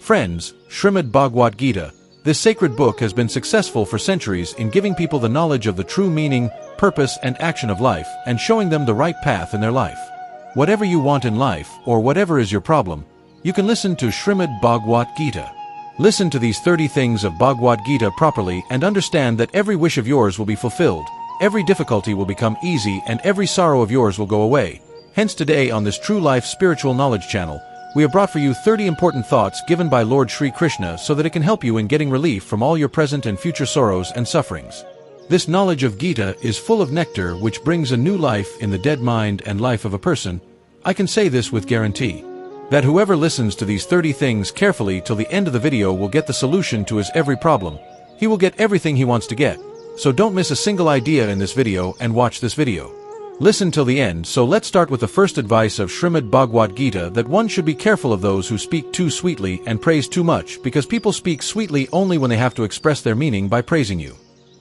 Friends, Shrimad Bhagavad Gita, this sacred book has been successful for centuries in giving people the knowledge of the true meaning, purpose and action of life and showing them the right path in their life. Whatever you want in life, or whatever is your problem, you can listen to Shrimad Bhagavad Gita. Listen to these 30 things of Bhagavad Gita properly and understand that every wish of yours will be fulfilled, every difficulty will become easy and every sorrow of yours will go away. Hence today on this True Life Spiritual Knowledge channel, we have brought for you 30 important thoughts given by Lord Sri Krishna so that it can help you in getting relief from all your present and future sorrows and sufferings. This knowledge of Gita is full of nectar which brings a new life in the dead mind and life of a person. I can say this with guarantee, that whoever listens to these 30 things carefully till the end of the video will get the solution to his every problem. He will get everything he wants to get. So don't miss a single idea in this video and watch this video. Listen till the end. So let's start with the first advice of Shrimad Bhagavad Gita, that one should be careful of those who speak too sweetly and praise too much, because people speak sweetly only when they have to express their meaning by praising you.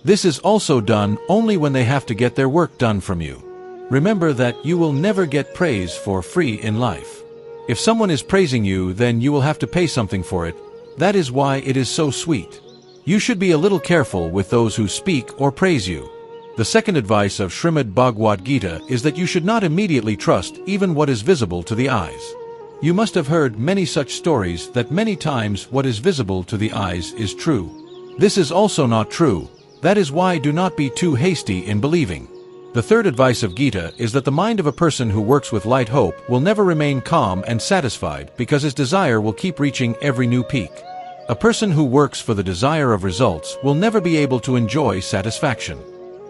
This is also done only when they have to get their work done from you. Remember that you will never get praise for free in life. If someone is praising you, then you will have to pay something for it. That is why it is so sweet. You should be a little careful with those who speak or praise you. The second advice of Shrimad Bhagavad Gita is that you should not immediately trust even what is visible to the eyes. You must have heard many such stories that many times what is visible to the eyes is true. This is also not true. That is why do not be too hasty in believing. The third advice of Gita is that the mind of a person who works with light hope will never remain calm and satisfied because his desire will keep reaching every new peak. A person who works for the desire of results will never be able to enjoy satisfaction.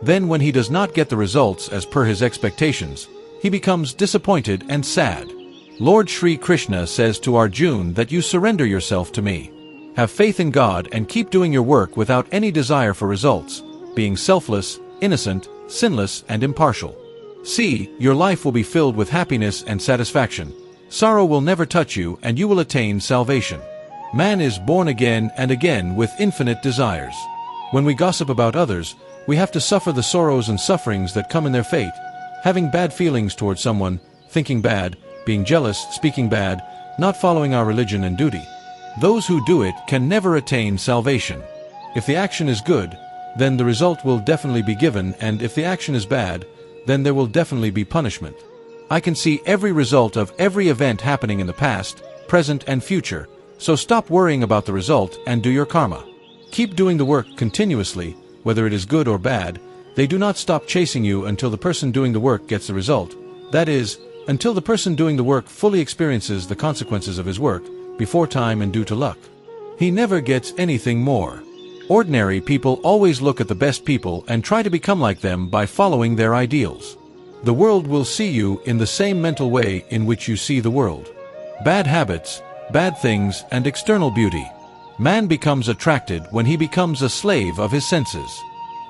Then when he does not get the results as per his expectations, he becomes disappointed and sad. Lord Sri Krishna says to Arjuna that you surrender yourself to me. Have faith in God and keep doing your work without any desire for results, being selfless, innocent, sinless and impartial. See, your life will be filled with happiness and satisfaction. Sorrow will never touch you and you will attain salvation. Man is born again and again with infinite desires. When we gossip about others, we have to suffer the sorrows and sufferings that come in their fate. Having bad feelings towards someone, thinking bad, being jealous, speaking bad, not following our religion and duty. Those who do it can never attain salvation. If the action is good, then the result will definitely be given, and if the action is bad, then there will definitely be punishment. I can see every result of every event happening in the past, present and future, so stop worrying about the result and do your karma. Keep doing the work continuously, whether it is good or bad. They do not stop chasing you until the person doing the work gets the result. That is, until the person doing the work fully experiences the consequences of his work, before time and due to luck. He never gets anything more. Ordinary people always look at the best people and try to become like them by following their ideals. The world will see you in the same mental way in which you see the world. Bad habits, bad things and external beauty. Man becomes attracted when he becomes a slave of his senses.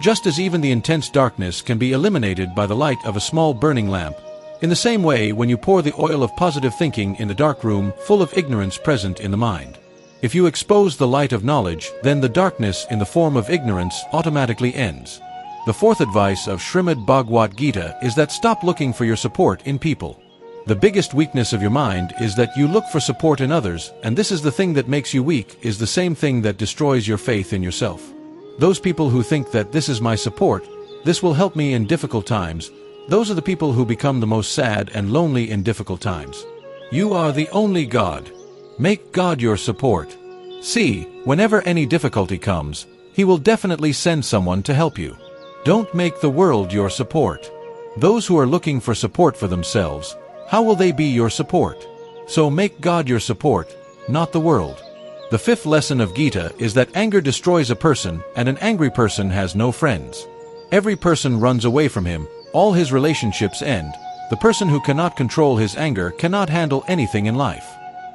Just as even the intense darkness can be eliminated by the light of a small burning lamp, in the same way when you pour the oil of positive thinking in the dark room full of ignorance present in the mind. If you expose the light of knowledge, then the darkness in the form of ignorance automatically ends. The fourth advice of Shrimad Bhagavad Gita is that stop looking for your support in people. The biggest weakness of your mind is that you look for support in others, and this is the thing that makes you weak, is the same thing that destroys your faith in yourself. Those people who think that this is my support, this will help me in difficult times, those are the people who become the most sad and lonely in difficult times. You are the only God. Make God your support. See, whenever any difficulty comes, He will definitely send someone to help you. Don't make the world your support. Those who are looking for support for themselves, how will they be your support? So make God your support, not the world. The fifth lesson of Gita is that anger destroys a person, and an angry person has no friends. Every person runs away from him, all his relationships end. The person who cannot control his anger cannot handle anything in life.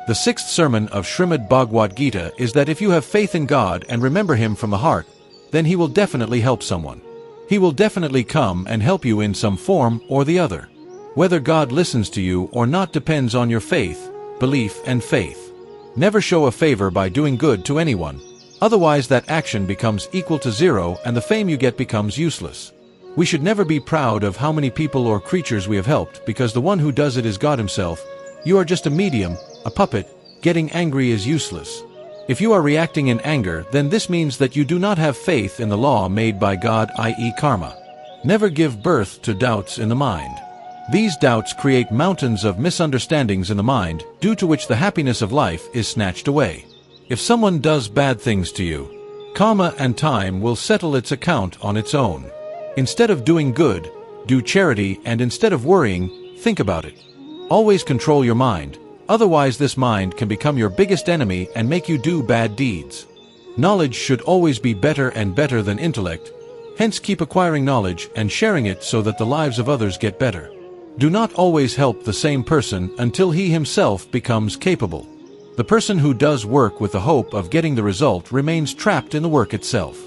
The sixth sermon of Shrimad Bhagavad Gita is that if you have faith in God and remember Him from the heart, then He will definitely help someone. He will definitely come and help you in some form or the other. Whether God listens to you or not depends on your faith, belief and faith. Never show a favor by doing good to anyone, otherwise that action becomes equal to zero and the fame you get becomes useless. We should never be proud of how many people or creatures we have helped, because the one who does it is God Himself. You are just a medium, a puppet. Getting angry is useless. If you are reacting in anger, then this means that you do not have faith in the law made by God, i.e. karma. Never give birth to doubts in the mind. These doubts create mountains of misunderstandings in the mind, due to which the happiness of life is snatched away. If someone does bad things to you, karma and time will settle its account on its own. Instead of doing good, do charity, and instead of worrying, think about it. Always control your mind, otherwise this mind can become your biggest enemy and make you do bad deeds. Knowledge should always be better and better than intellect, hence keep acquiring knowledge and sharing it so that the lives of others get better. Do not always help the same person until he himself becomes capable. The person who does work with the hope of getting the result remains trapped in the work itself.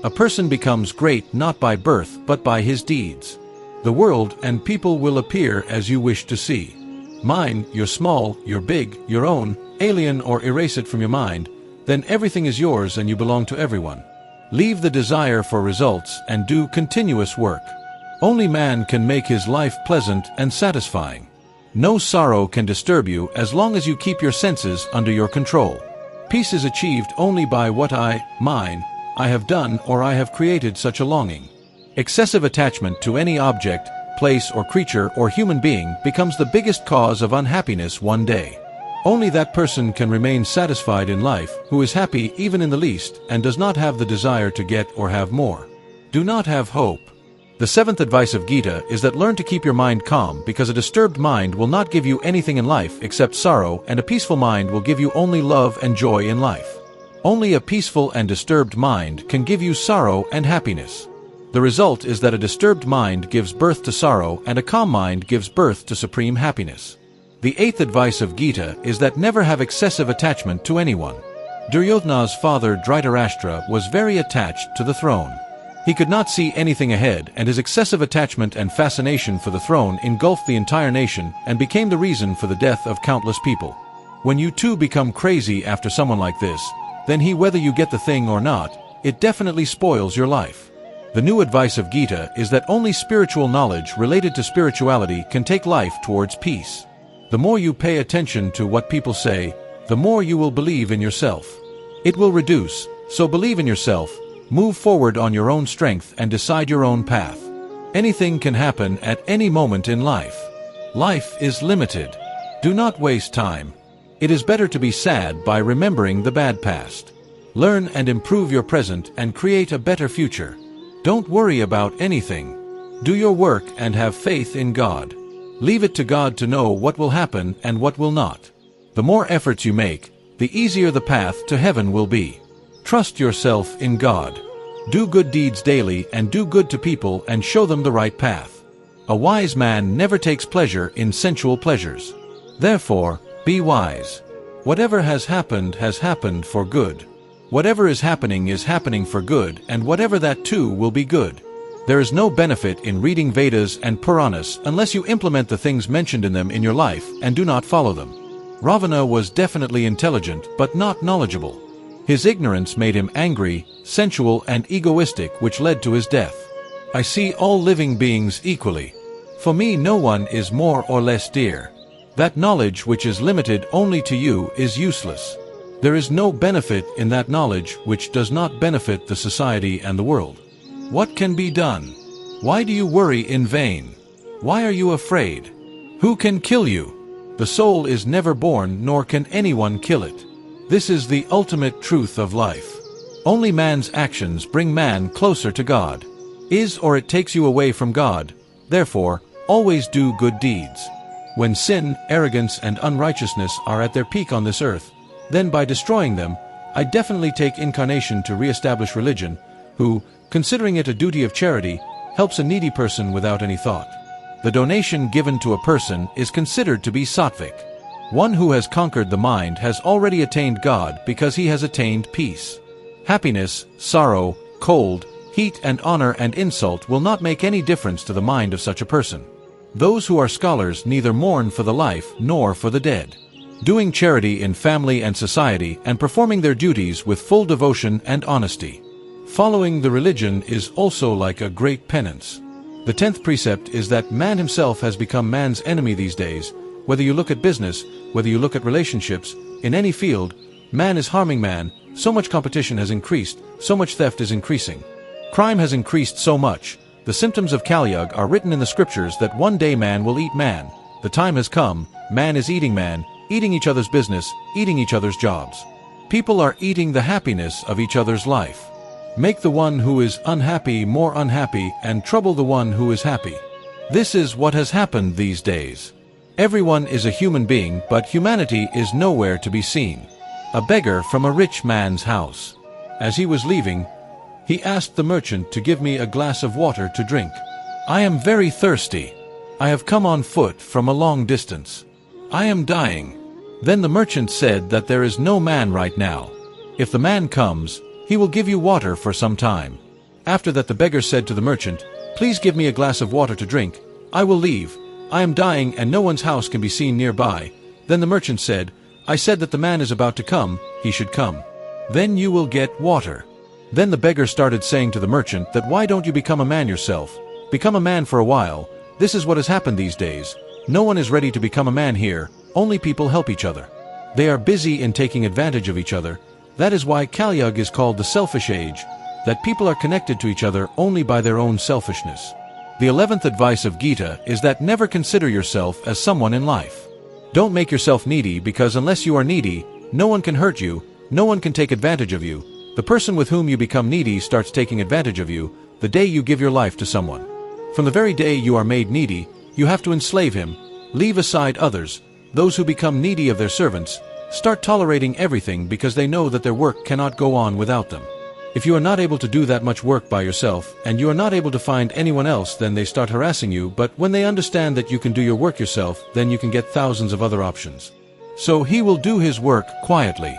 A person becomes great not by birth but by his deeds. The world and people will appear as you wish to see. Mine, you're small, you're big, your own, alien, or erase it from your mind, then everything is yours and you belong to everyone. Leave the desire for results and do continuous work. Only man can make his life pleasant and satisfying. No sorrow can disturb you as long as you keep your senses under your control. Peace is achieved only by what mine, I have done or I have created such a longing. Excessive attachment to any object, place or creature or human being becomes the biggest cause of unhappiness one day. Only that person can remain satisfied in life who is happy even in the least and does not have the desire to get or have more. Do not have hope. The seventh advice of Gita is that learn to keep your mind calm, because a disturbed mind will not give you anything in life except sorrow, and a peaceful mind will give you only love and joy in life. Only a peaceful and disturbed mind can give you sorrow and happiness. The result is that a disturbed mind gives birth to sorrow and a calm mind gives birth to supreme happiness. The eighth advice of Gita is that never have excessive attachment to anyone. Duryodhana's father Dhritarashtra was very attached to the throne. He could not see anything ahead, and his excessive attachment and fascination for the throne engulfed the entire nation and became the reason for the death of countless people. When you too become crazy after someone like this, then whether you get the thing or not, it definitely spoils your life. The new advice of Gita is that only spiritual knowledge related to spirituality can take life towards peace. The more you pay attention to what people say, the more you will believe in yourself. It will reduce, so believe in yourself. Move forward on your own strength and decide your own path. Anything can happen at any moment in life. Life is limited. Do not waste time. It is better to be sad by remembering the bad past. Learn and improve your present and create a better future. Don't worry about anything. Do your work and have faith in God. Leave it to God to know what will happen and what will not. The more efforts you make, the easier the path to heaven will be. Trust yourself in God. Do good deeds daily and do good to people and show them the right path. A wise man never takes pleasure in sensual pleasures. Therefore, be wise. Whatever has happened for good. Whatever is happening for good, and whatever that too will be good. There is no benefit in reading Vedas and Puranas unless you implement the things mentioned in them in your life and do not follow them. Ravana was definitely intelligent but not knowledgeable. His ignorance made him angry, sensual, and egoistic, which led to his death. I see all living beings equally. For me no one is more or less dear. That knowledge which is limited only to you is useless. There is no benefit in that knowledge which does not benefit the society and the world. What can be done? Why do you worry in vain? Why are you afraid? Who can kill you? The soul is never born, nor can anyone kill it. This is the ultimate truth of life. Only man's actions bring man closer to God. Or it takes you away from God. Therefore, always do good deeds. When sin, arrogance, and unrighteousness are at their peak on this earth, then by destroying them, I definitely take incarnation to re-establish religion, who, considering it a duty of charity, helps a needy person without any thought. The donation given to a person is considered to be sattvic. One who has conquered the mind has already attained God because he has attained peace. Happiness, sorrow, cold, heat, and honor and insult will not make any difference to the mind of such a person. Those who are scholars neither mourn for the life nor for the dead. Doing charity in family and society and performing their duties with full devotion and honesty. Following the religion is also like a great penance. The 10th precept is that man himself has become man's enemy these days. Whether you look at business, whether you look at relationships, in any field, Man is harming man, so much competition has increased, so much theft is increasing. Crime has increased so much. The symptoms of Kali-Yuga are written in the scriptures that one day man will eat man. The time has come, man is eating man, eating each other's business, eating each other's jobs. People are eating the happiness of each other's life. Make the one who is unhappy more unhappy and trouble the one who is happy. This is what has happened these days. Everyone is a human being, but humanity is nowhere to be seen. A beggar from a rich man's house. As he was leaving, he asked the merchant to give me a glass of water to drink. I am very thirsty. I have come on foot from a long distance. I am dying. Then the merchant said that there is no man right now. If the man comes, he will give you water for some time. After that the beggar said to the merchant, "Please give me a glass of water to drink. I will leave. I am dying and no one's house can be seen nearby." Then the merchant said, "I said that the man is about to come, he should come. Then you will get water." Then the beggar started saying to the merchant that why don't you become a man yourself? Become a man for a while. This is what has happened these days. No one is ready to become a man here, only people help each other. They are busy in taking advantage of each other. That is why Kali-Yuga is called the selfish age, that people are connected to each other only by their own selfishness. The 11th advice of Gita is that never consider yourself as someone in life. Don't make yourself needy because unless you are needy, no one can hurt you, no one can take advantage of you. The person with whom you become needy starts taking advantage of you the day you give your life to someone. From the very day you are made needy, you have to enslave him, leave aside others. Those who become needy of their servants start tolerating everything because they know that their work cannot go on without them. If you are not able to do that much work by yourself, and you are not able to find anyone else, then they start harassing you, but when they understand that you can do your work yourself, then you can get thousands of other options. So he will do his work quietly.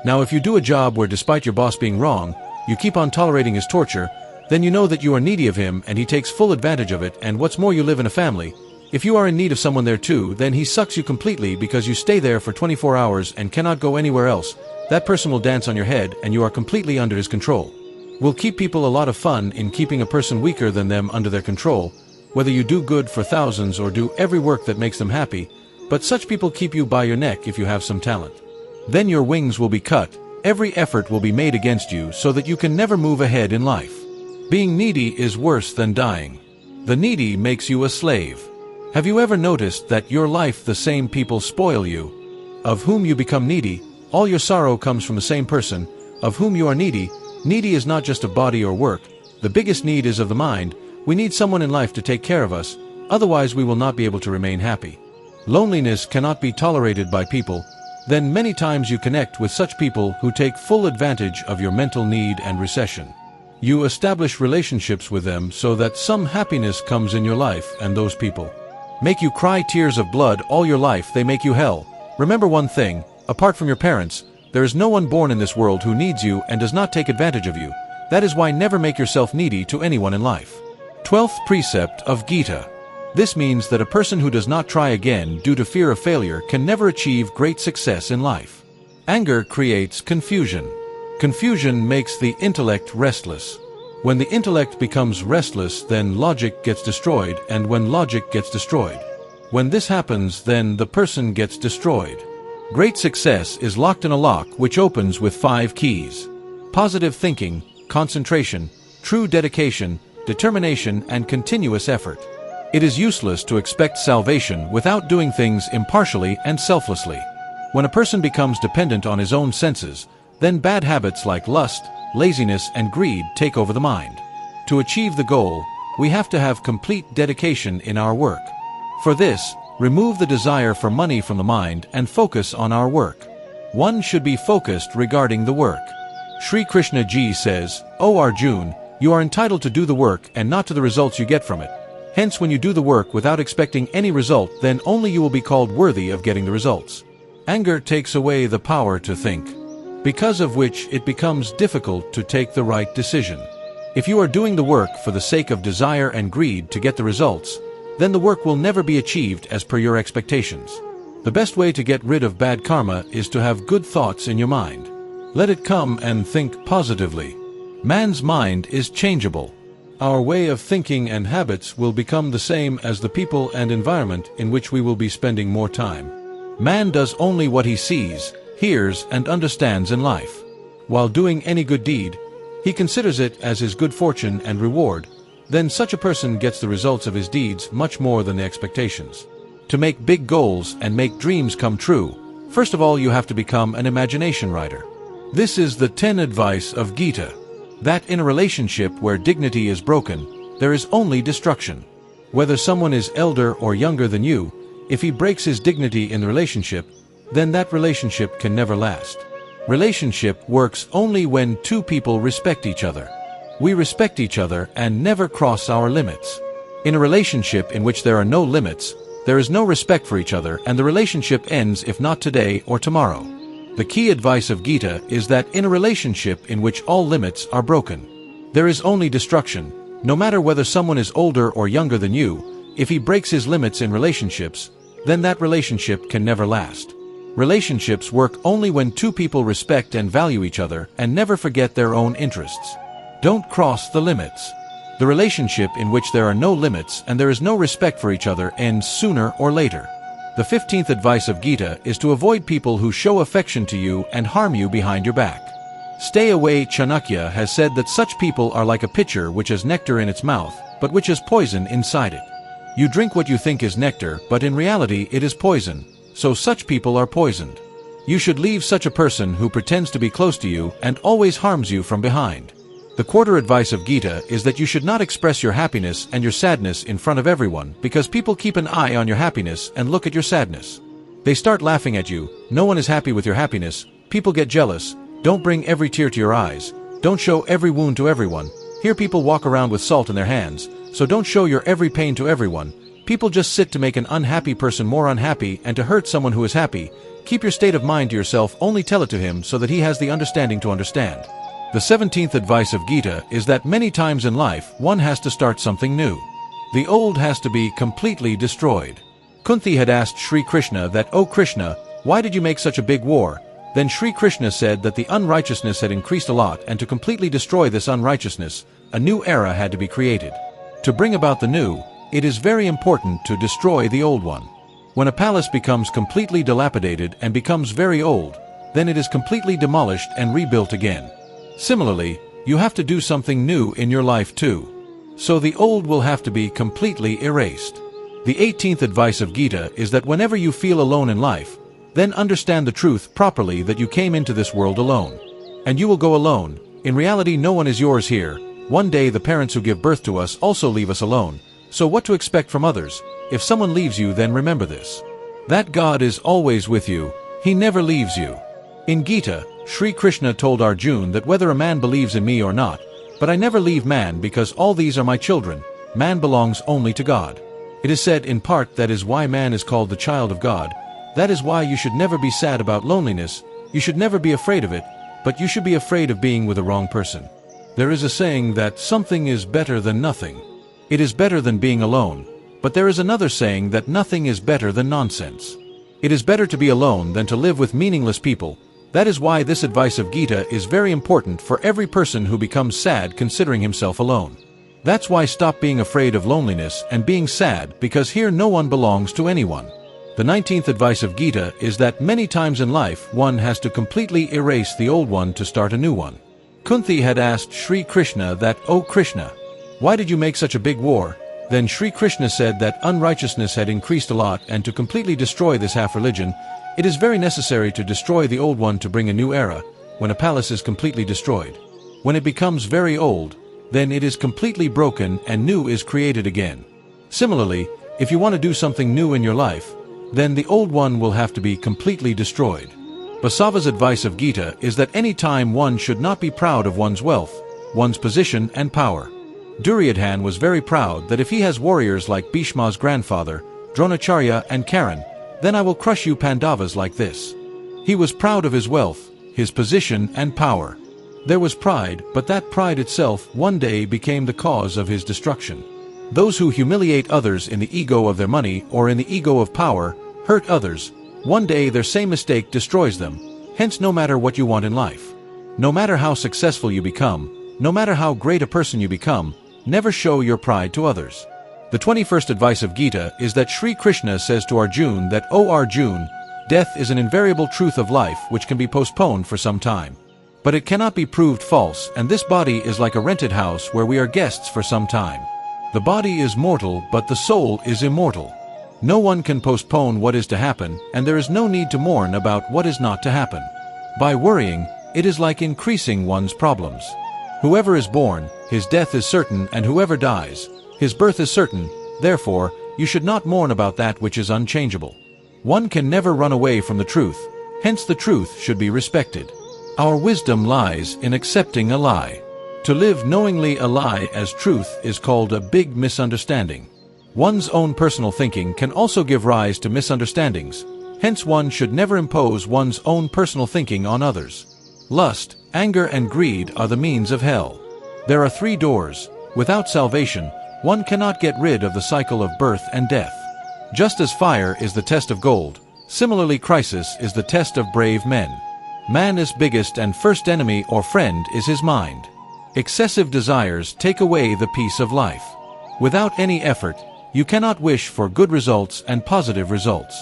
Now if you do a job where despite your boss being wrong, you keep on tolerating his torture, then you know that you are needy of him and he takes full advantage of it, and what's more, you live in a family. If you are in need of someone there too, then he sucks you completely because you stay there for 24 hours and cannot go anywhere else. That person will dance on your head and you are completely under his control. Will keep people a lot of fun in keeping a person weaker than them under their control, whether you do good for thousands or do every work that makes them happy, but such people keep you by your neck if you have some talent. Then your wings will be cut, every effort will be made against you so that you can never move ahead in life. Being needy is worse than dying. The needy makes you a slave. Have you ever noticed that your life the same people spoil you? Of whom you become needy, all your sorrow comes from the same person, of whom you are needy. Needy is not just of body or work, the biggest need is of the mind. We need someone in life to take care of us, otherwise we will not be able to remain happy. Loneliness cannot be tolerated by people. Then many times you connect with such people who take full advantage of your mental need and recession. You establish relationships with them so that some happiness comes in your life, and those people make you cry tears of blood all your life. They make you hell. Remember one thing, apart from your parents, there is no one born in this world who needs you and does not take advantage of you. That is why never make yourself needy to anyone in life. 12th precept of Gita. This means that a person who does not try again due to fear of failure can never achieve great success in life. Anger creates confusion. Confusion makes the intellect restless. When the intellect becomes restless, then logic gets destroyed, and when logic gets destroyed, when this happens, then the person gets destroyed. Great success is locked in a lock which opens with 5 keys. Positive thinking, concentration, true dedication, determination, and continuous effort. It is useless to expect salvation without doing things impartially and selflessly. When a person becomes dependent on his own senses, then bad habits like lust, laziness, and greed take over the mind. To achieve the goal, we have to have complete dedication in our work. For this, remove the desire for money from the mind and focus on our work. One should be focused regarding the work. Sri Krishna ji says, "O Arjuna, you are entitled to do the work and not to the results you get from it. Hence when you do the work without expecting any result, then only you will be called worthy of getting the results." Anger takes away the power to think, because of which it becomes difficult to take the right decision. If you are doing the work for the sake of desire and greed to get the results, then the work will never be achieved as per your expectations. The best way to get rid of bad karma is to have good thoughts in your mind. Let it come and think positively. Man's mind is changeable. Our way of thinking and habits will become the same as the people and environment in which we will be spending more time. Man does only what he sees, hears, and understands in life. While doing any good deed, he considers it as his good fortune and reward, then such a person gets the results of his deeds much more than the expectations. To make big goals and make dreams come true, first of all you have to become an imagination writer. This is the 10 advice of Geeta. That in a relationship where dignity is broken, there is only destruction. Whether someone is elder or younger than you, if he breaks his dignity in the relationship, then that relationship can never last. Relationship works only when two people respect each other. We respect each other and never cross our limits. In a relationship in which there are no limits, there is no respect for each other and the relationship ends if not today or tomorrow. The key advice of Geeta is that in a relationship in which all limits are broken, there is only destruction. No matter whether someone is older or younger than you, if he breaks his limits in relationships, then that relationship can never last. Relationships work only when two people respect and value each other and never forget their own interests. Don't cross the limits. The relationship in which there are no limits and there is no respect for each other ends sooner or later. The 15th advice of Geeta is to avoid people who show affection to you and harm you behind your back. Stay away. Chanakya has said that such people are like a pitcher which has nectar in its mouth, but which has poison inside it. You drink what you think is nectar, but in reality it is poison, so such people are poisoned. You should leave such a person who pretends to be close to you and always harms you from behind. The quarter advice of Geeta is that you should not express your happiness and your sadness in front of everyone because people keep an eye on your happiness and look at your sadness. They start laughing at you, no one is happy with your happiness, people get jealous. Don't bring every tear to your eyes, don't show every wound to everyone. Here people walk around with salt in their hands, so don't show your every pain to everyone. People just sit to make an unhappy person more unhappy and to hurt someone who is happy. Keep your state of mind to yourself, only tell it to him so that he has the understanding to understand. The 17th advice of Geeta is that many times in life one has to start something new. The old has to be completely destroyed. Kunti had asked Sri Krishna that, "Oh Krishna, why did you make such a big war?" Then Sri Krishna said that the unrighteousness had increased a lot and to completely destroy this unrighteousness, a new era had to be created. To bring about the new, it is very important to destroy the old one. When a palace becomes completely dilapidated and becomes very old, then it is completely demolished and rebuilt again. Similarly, you have to do something new in your life too. So the old will have to be completely erased. The 18th advice of Geeta is that whenever you feel alone in life, then understand the truth properly that you came into this world alone. And you will go alone. In reality, no one is yours here. One day the parents who give birth to us also leave us alone. So what to expect from others? If someone leaves you, then remember this. That God is always with you. He never leaves you. In Geeta, Sri Krishna told Arjuna that whether a man believes in me or not, but I never leave man because all these are my children. Man belongs only to God. It is said in part that is why man is called the child of God. That is why you should never be sad about loneliness. You should never be afraid of it, but you should be afraid of being with the wrong person. There is a saying that something is better than nothing. It is better than being alone. But there is another saying that nothing is better than nonsense. It is better to be alone than to live with meaningless people. That is why this advice of Geeta is very important for every person who becomes sad considering himself alone. That's why stop being afraid of loneliness and being sad, because here no one belongs to anyone. The 19th advice of Geeta is that many times in life one has to completely erase the old one to start a new one. Kunti had asked Sri Krishna that, "Oh Krishna, why did you make such a big war?" Then Sri Krishna said that unrighteousness had increased a lot and to completely destroy this half-religion, it is very necessary to destroy the old one to bring a new era. When a palace is completely destroyed, when it becomes very old, then it is completely broken and new is created again. Similarly, if you want to do something new in your life, then the old one will have to be completely destroyed. Basava's advice of Geeta is that any time one should not be proud of one's wealth, one's position and power. Duryodhan was very proud that if he has warriors like Bhishma's grandfather, Dronacharya and Karan, then I will crush you Pandavas like this. He was proud of his wealth, his position and power. There was pride, but that pride itself one day became the cause of his destruction. Those who humiliate others in the ego of their money or in the ego of power, hurt others, one day their same mistake destroys them. Hence, no matter what you want in life, no matter how successful you become, no matter how great a person you become, never show your pride to others. The 21st advice of Geeta is that Sri Krishna says to Arjuna that, "O Arjuna, Death is an invariable truth of life which can be postponed for some time. But it cannot be proved false, and this body is like a rented house where we are guests for some time. The body is mortal, but the soul is immortal. No one can postpone what is to happen, and there is no need to mourn about what is not to happen. By worrying, it is like increasing one's problems. Whoever is born, his death is certain, and whoever dies, his birth is certain. Therefore, you should not mourn about that which is unchangeable. One can never run away from the truth, hence the truth should be respected. Our wisdom lies in accepting a lie. To live knowingly a lie as truth is called a big misunderstanding. One's own personal thinking can also give rise to misunderstandings, hence one should never impose one's own personal thinking on others. Lust, anger, and greed are the means of hell. There are 3 doors. Without salvation, one cannot get rid of the cycle of birth and death. Just as fire is the test of gold, similarly crisis is the test of brave men. Man's biggest and first enemy or friend is his mind. Excessive desires take away the peace of life. Without any effort, you cannot wish for good results and positive results.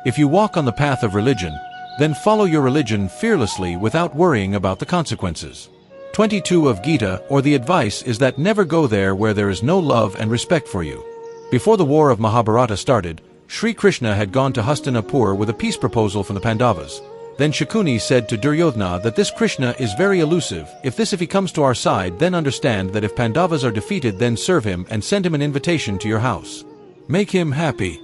If you walk on the path of religion, then follow your religion fearlessly without worrying about the consequences. 22 of Gita, or the advice is that never go there where there is no love and respect for you. Before the war of Mahabharata started, Sri Krishna had gone to Hastinapur with a peace proposal from the Pandavas. Then Shakuni said to Duryodhana that this Krishna is very elusive. If he comes to our side, then understand that if Pandavas are defeated, then serve him and send him an invitation to your house. Make him happy.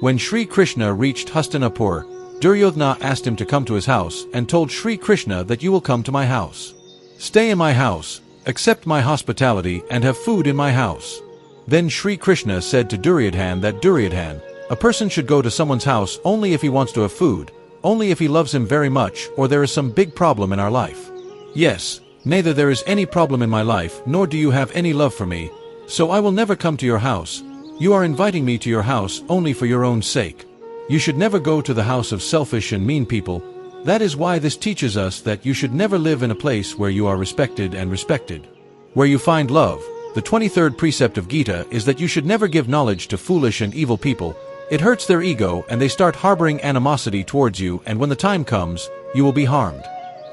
When Sri Krishna reached Hastinapur, Duryodhana asked him to come to his house and told Sri Krishna that you will come to my house. Stay in my house, accept my hospitality, and have food in my house. Then Sri Krishna said to Duryodhana that Duryodhana, a person should go to someone's house only if he wants to have food, only if he loves him very much, or there is some big problem in our life. Yes, neither there is any problem in my life, nor do you have any love for me, so I will never come to your house. You are inviting me to your house only for your own sake. You should never go to the house of selfish and mean people. That is why this teaches us that you should never live in a place where you are respected and respected. Where you find love. The 23rd precept of Gita is that you should never give knowledge to foolish and evil people. It hurts their ego and they start harboring animosity towards you, and when the time comes, you will be harmed.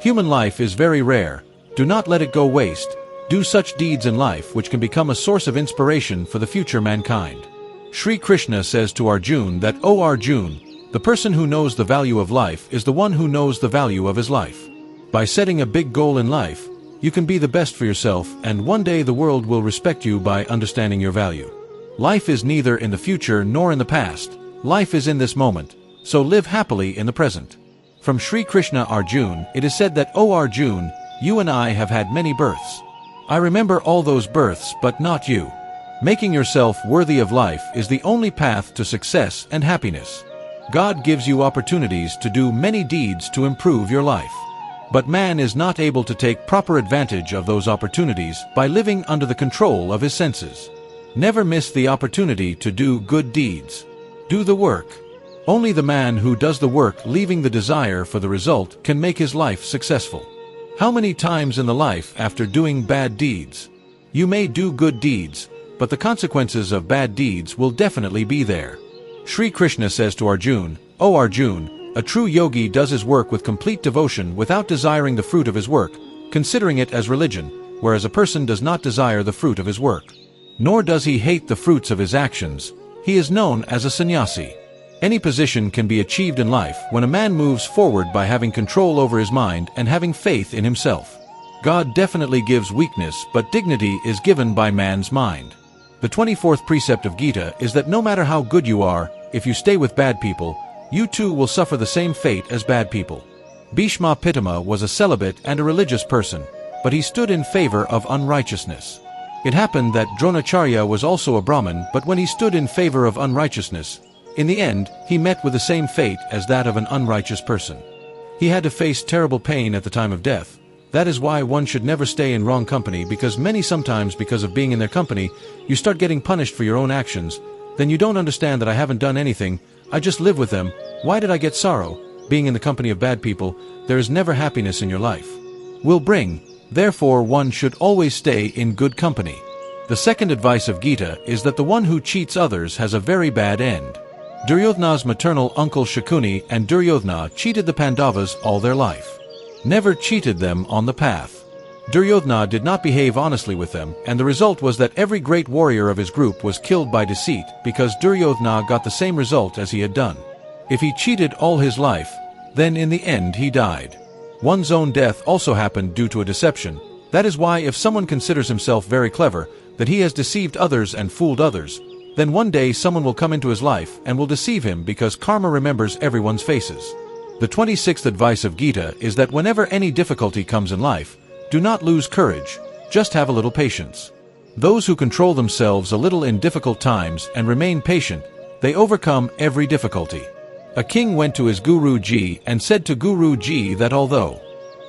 Human life is very rare. Do not let it go waste. Do such deeds in life which can become a source of inspiration for the future mankind. Sri Krishna says to Arjuna that, O Arjuna, the person who knows the value of life is the one who knows the value of his life. By setting a big goal in life, you can be the best for yourself, and one day the world will respect you by understanding your value. Life is neither in the future nor in the past. Life is in this moment, so live happily in the present. From Sri Krishna Arjuna, it is said that, O Arjuna, you and I have had many births. I remember all those births, but not you. Making yourself worthy of life is the only path to success and happiness. God gives you opportunities to do many deeds to improve your life. But man is not able to take proper advantage of those opportunities by living under the control of his senses. Never miss the opportunity to do good deeds. Do the work. Only the man who does the work, leaving the desire for the result, can make his life successful. How many times in the life after doing bad deeds? You may do good deeds, but the consequences of bad deeds will definitely be there. Sri Krishna says to Arjuna, O Arjuna, a true yogi does his work with complete devotion without desiring the fruit of his work, considering it as religion, whereas a person does not desire the fruit of his work. Nor does he hate the fruits of his actions. He is known as a sannyasi. Any position can be achieved in life when a man moves forward by having control over his mind and having faith in himself. God definitely gives weakness, but dignity is given by man's mind. The 24th precept of Gita is that no matter how good you are, if you stay with bad people, you too will suffer the same fate as bad people. Bhishma Pitama was a celibate and a religious person, but he stood in favor of unrighteousness. It happened that Dronacharya was also a Brahmin, but when he stood in favor of unrighteousness, in the end, he met with the same fate as that of an unrighteous person. He had to face terrible pain at the time of death. That is why one should never stay in wrong company, because sometimes because of being in their company, you start getting punished for your own actions. Then you don't understand that I haven't done anything, I just live with them. Why did I get sorrow? Being in the company of bad people, there is never happiness in your life. Will bring. Therefore one should always stay in good company. The second advice of Gita is that the one who cheats others has a very bad end. Duryodhana's maternal uncle Shakuni and Duryodhana cheated the Pandavas all their life. Never cheated them on the path. Duryodhana did not behave honestly with them, and the result was that every great warrior of his group was killed by deceit because Duryodhana got the same result as he had done. If he cheated all his life, then in the end he died. One's own death also happened due to a deception. That is why if someone considers himself very clever, that he has deceived others and fooled others, then one day someone will come into his life and will deceive him because karma remembers everyone's faces. The 26th advice of Gita is that whenever any difficulty comes in life, do not lose courage, just have a little patience. Those who control themselves a little in difficult times and remain patient, they overcome every difficulty. A king went to his Guru-ji and said to Guru-ji that although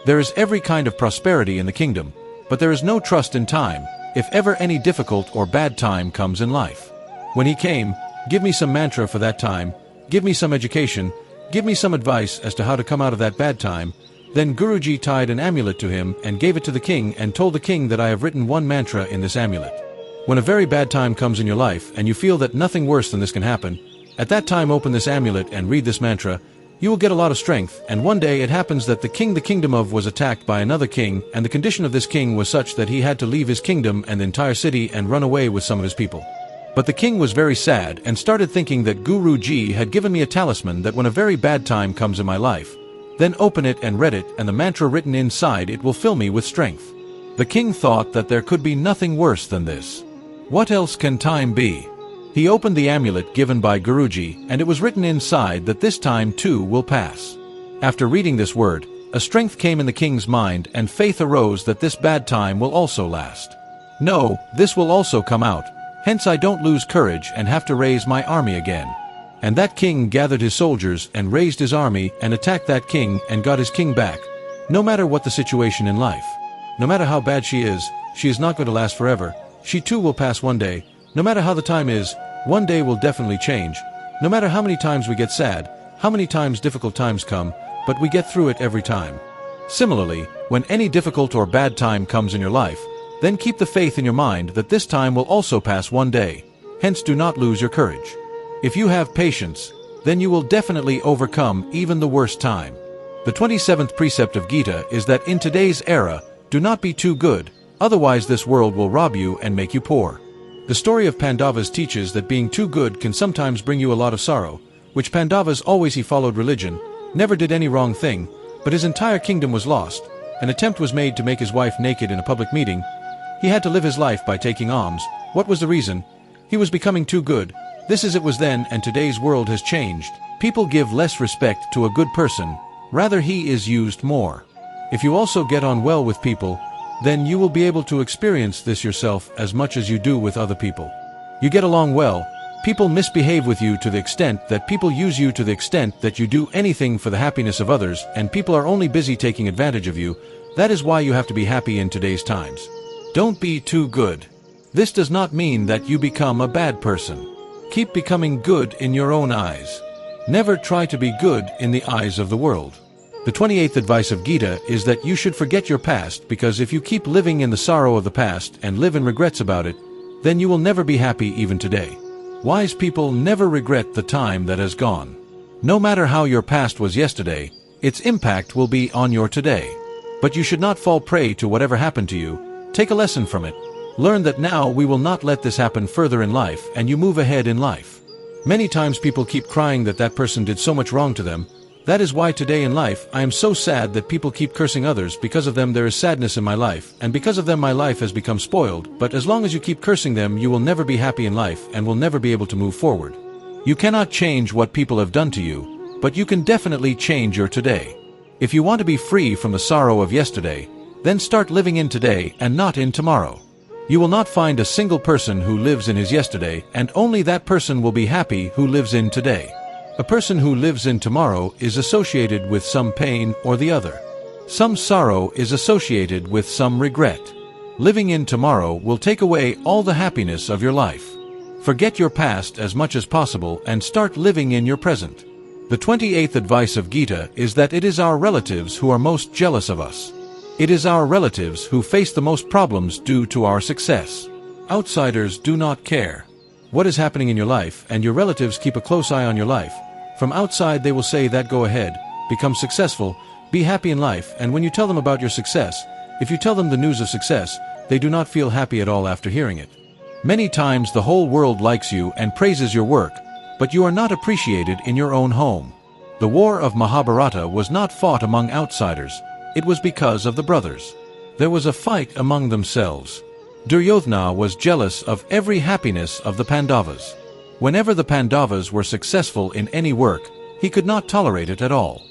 there is every kind of prosperity in the kingdom, but there is no trust in time, if ever any difficult or bad time comes in life. When he came, give me some mantra for that time, give me some education, give me some advice as to how to come out of that bad time. Then Guruji tied an amulet to him and gave it to the king and told the king that I have written one mantra in this amulet. When a very bad time comes in your life and you feel that nothing worse than this can happen, at that time open this amulet and read this mantra. You will get a lot of strength, and one day it happens that the king the kingdom of was attacked by another king, and the condition of this king was such that he had to leave his kingdom and the entire city and run away with some of his people. But the king was very sad and started thinking that Guru-ji had given me a talisman that when a very bad time comes in my life, then open it and read it, and the mantra written inside it will fill me with strength. The king thought that there could be nothing worse than this. What else can time be? He opened the amulet given by Guruji, and it was written inside that this time too will pass. After reading this word, a strength came in the king's mind and faith arose that this bad time will also last. No, this will also come out, hence I don't lose courage and have to raise my army again. And that king gathered his soldiers and raised his army and attacked that king and got his king back. No matter what the situation in life, no matter how bad she is not going to last forever. She too will pass one day. No matter how the time is, one day will definitely change. No matter how many times we get sad, how many times difficult times come, but we get through it every time. Similarly, when any difficult or bad time comes in your life, then keep the faith in your mind that this time will also pass one day. Hence do not lose your courage. If you have patience, then you will definitely overcome even the worst time. The 27th precept of Gita is that in today's era, do not be too good, otherwise this world will rob you and make you poor. The story of Pandavas teaches that being too good can sometimes bring you a lot of sorrow, which Pandavas always he followed religion, never did any wrong thing, but his entire kingdom was lost. An attempt was made to make his wife naked in a public meeting. He had to live his life by taking alms. What was the reason? He was becoming too good. This is it was then, and today's world has changed. People give less respect to a good person, rather he is used more. If you also get on well with people, then you will be able to experience this yourself as much as you do with other people. You get along well, people misbehave with you to the extent that people use you to the extent that you do anything for the happiness of others, and people are only busy taking advantage of you. That is why you have to be happy in today's times. Don't be too good. This does not mean that you become a bad person. Keep becoming good in your own eyes. Never try to be good in the eyes of the world. The 28th advice of Gita is that you should forget your past, because if you keep living in the sorrow of the past and live in regrets about it, then you will never be happy even today. Wise people never regret the time that has gone. No matter how your past was yesterday, its impact will be on your today. But you should not fall prey to whatever happened to you. Take a lesson from it. Learn that now we will not let this happen further in life, and you move ahead in life. Many times people keep crying that that person did so much wrong to them. That is why today in life I am so sad that people keep cursing others. Because of them there is sadness in my life, and because of them my life has become spoiled. But as long as you keep cursing them, you will never be happy in life and will never be able to move forward. You cannot change what people have done to you, but you can definitely change your today. If you want to be free from the sorrow of yesterday, then start living in today and not in tomorrow. You will not find a single person who lives in his yesterday, and only that person will be happy who lives in today. A person who lives in tomorrow is associated with some pain or the other. Some sorrow is associated with some regret. Living in tomorrow will take away all the happiness of your life. Forget your past as much as possible and start living in your present. The 28th advice of Gita is that it is our relatives who are most jealous of us. It is our relatives who face the most problems due to our success. Outsiders do not care. what is happening in your life, and your relatives keep a close eye on your life. From outside they will say that go ahead, become successful, be happy in life, and when you tell them about your success, if you tell them the news of success, they do not feel happy at all after hearing it. Many times the whole world likes you and praises your work, but you are not appreciated in your own home. The war of Mahabharata was not fought among outsiders, it was because of the brothers. There was a fight among themselves. Duryodhana was jealous of every happiness of the Pandavas. Whenever the Pandavas were successful in any work, he could not tolerate it at all.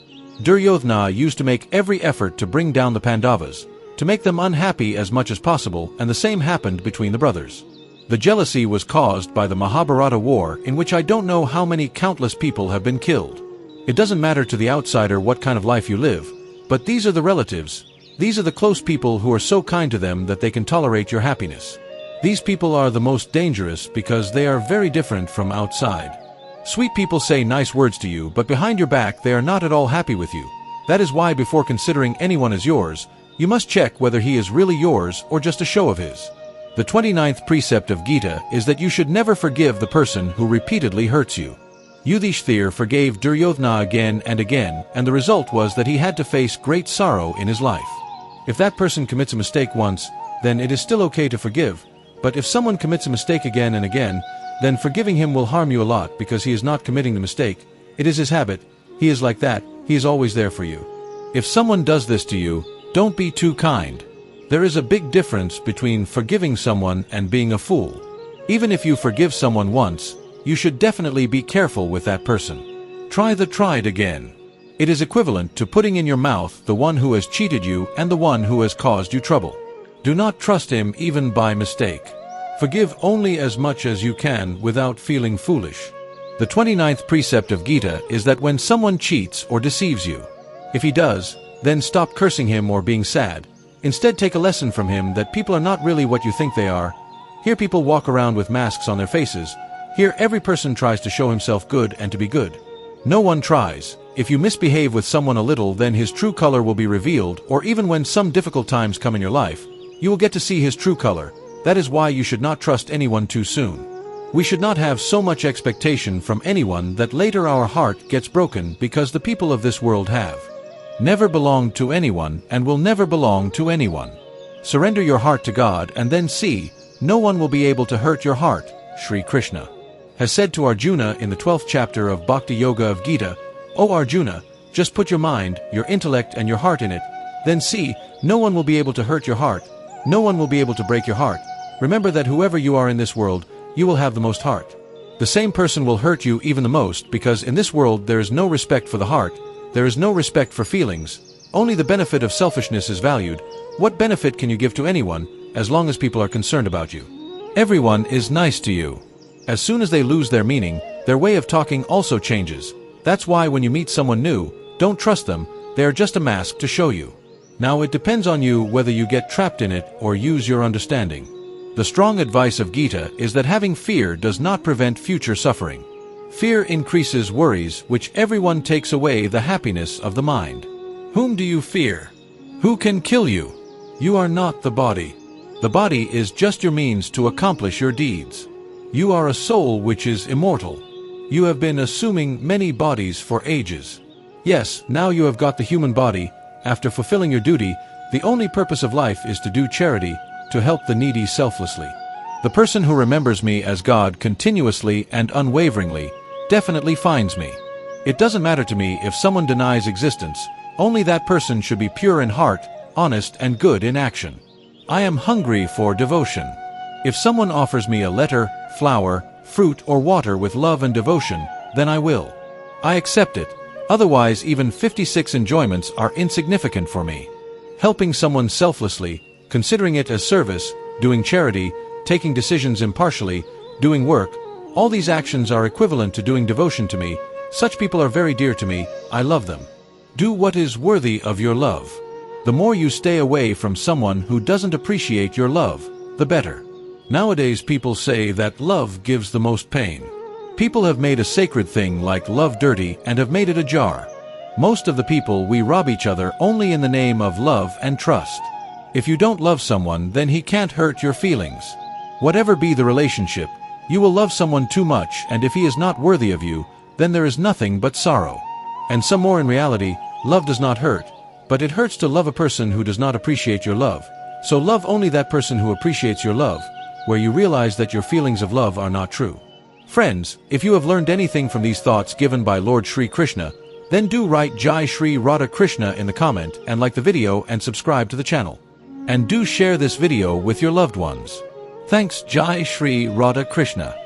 Duryodhana used to make every effort to bring down the Pandavas, to make them unhappy as much as possible, and the same happened between the brothers. The jealousy was caused by the Mahabharata war, in which I don't know how many countless people have been killed. It doesn't matter to the outsider what kind of life you live, but these are the relatives. These are the close people who are so kind to them that they can tolerate your happiness. These people are the most dangerous because they are very different from outside. Sweet people say nice words to you, but behind your back they are not at all happy with you. That is why before considering anyone as yours, you must check whether he is really yours or just a show of his. The 29th precept of Gita is that you should never forgive the person who repeatedly hurts you. Yudhishthir forgave Duryodhana again and again, and the result was that he had to face great sorrow in his life. If that person commits a mistake once, then it is still okay to forgive, but if someone commits a mistake again and again, then forgiving him will harm you a lot because he is not committing the mistake. It is his habit. He is like that. He is always there for you. If someone does this to you, don't be too kind. There is a big difference between forgiving someone and being a fool. Even if you forgive someone once, you should definitely be careful with that person. Try the tried again. It is equivalent to putting in your mouth the one who has cheated you and the one who has caused you trouble. Do not trust him even by mistake. Forgive only as much as you can without feeling foolish. The 29th precept of Gita is that when someone cheats or deceives you, if he does, then stop cursing him or being sad. Instead, take a lesson from him that people are not really what you think they are. Here people walk around with masks on their faces. Here every person tries to show himself good and to be good. No one tries. If you misbehave with someone a little, then his true color will be revealed, or even when some difficult times come in your life, you will get to see his true color. That is why you should not trust anyone too soon. We should not have so much expectation from anyone that later our heart gets broken because the people of this world have never belonged to anyone and will never belong to anyone. Surrender your heart to God and then see, no one will be able to hurt your heart. Shree Krishna has said to Arjuna in the 12th chapter of Bhakti Yoga of Gita, O Arjuna, just put your mind, your intellect and your heart in it, then see, no one will be able to hurt your heart, no one will be able to break your heart. Remember that whoever you are in this world, you will have the most heart. The same person will hurt you even the most because in this world there is no respect for the heart, there is no respect for feelings, only the benefit of selfishness is valued. What benefit can you give to anyone as long as people are concerned about you? Everyone is nice to you. As soon as they lose their meaning, their way of talking also changes. That's why when you meet someone new, don't trust them, they are just a mask to show you. Now it depends on you whether you get trapped in it or use your understanding. The strong advice of Gita is that having fear does not prevent future suffering. Fear increases worries, which everyone takes away the happiness of the mind. Whom do you fear? Who can kill you? You are not the body. The body is just your means to accomplish your deeds. You are a soul which is immortal. You have been assuming many bodies for ages. Yes, now you have got the human body. After fulfilling your duty, the only purpose of life is to do charity, to help the needy selflessly. The person who remembers me as God continuously and unwaveringly definitely finds me. It doesn't matter to me if someone denies existence, only that person should be pure in heart, honest and good in action. I am hungry for devotion. If someone offers me a letter, flower, fruit or water with love and devotion, then I will. I accept it. Otherwise, even 56 enjoyments are insignificant for me. Helping someone selflessly, considering it as service, doing charity, taking decisions impartially, doing work, all these actions are equivalent to doing devotion to me. Such people are very dear to me. I love them. Do what is worthy of your love. The more you stay away from someone who doesn't appreciate your love, the better. Nowadays people say that love gives the most pain. People have made a sacred thing like love dirty and have made it a jar. Most of the people we rob each other only in the name of love and trust. If you don't love someone, then he can't hurt your feelings. Whatever be the relationship, You will love someone too much, and if he is not worthy of you, then there is nothing but sorrow. And some more in reality, love does not hurt, but it hurts to love a person who does not appreciate your love. So love only that person who appreciates your love, where you realize that your feelings of love are not true. Friends, if you have learned anything from these thoughts given by Lord Shri Krishna, then do write Jai Shri Radha Krishna in the comment and like the video and subscribe to the channel. And do share this video with your loved ones. Thanks Jai Shri Radha Krishna.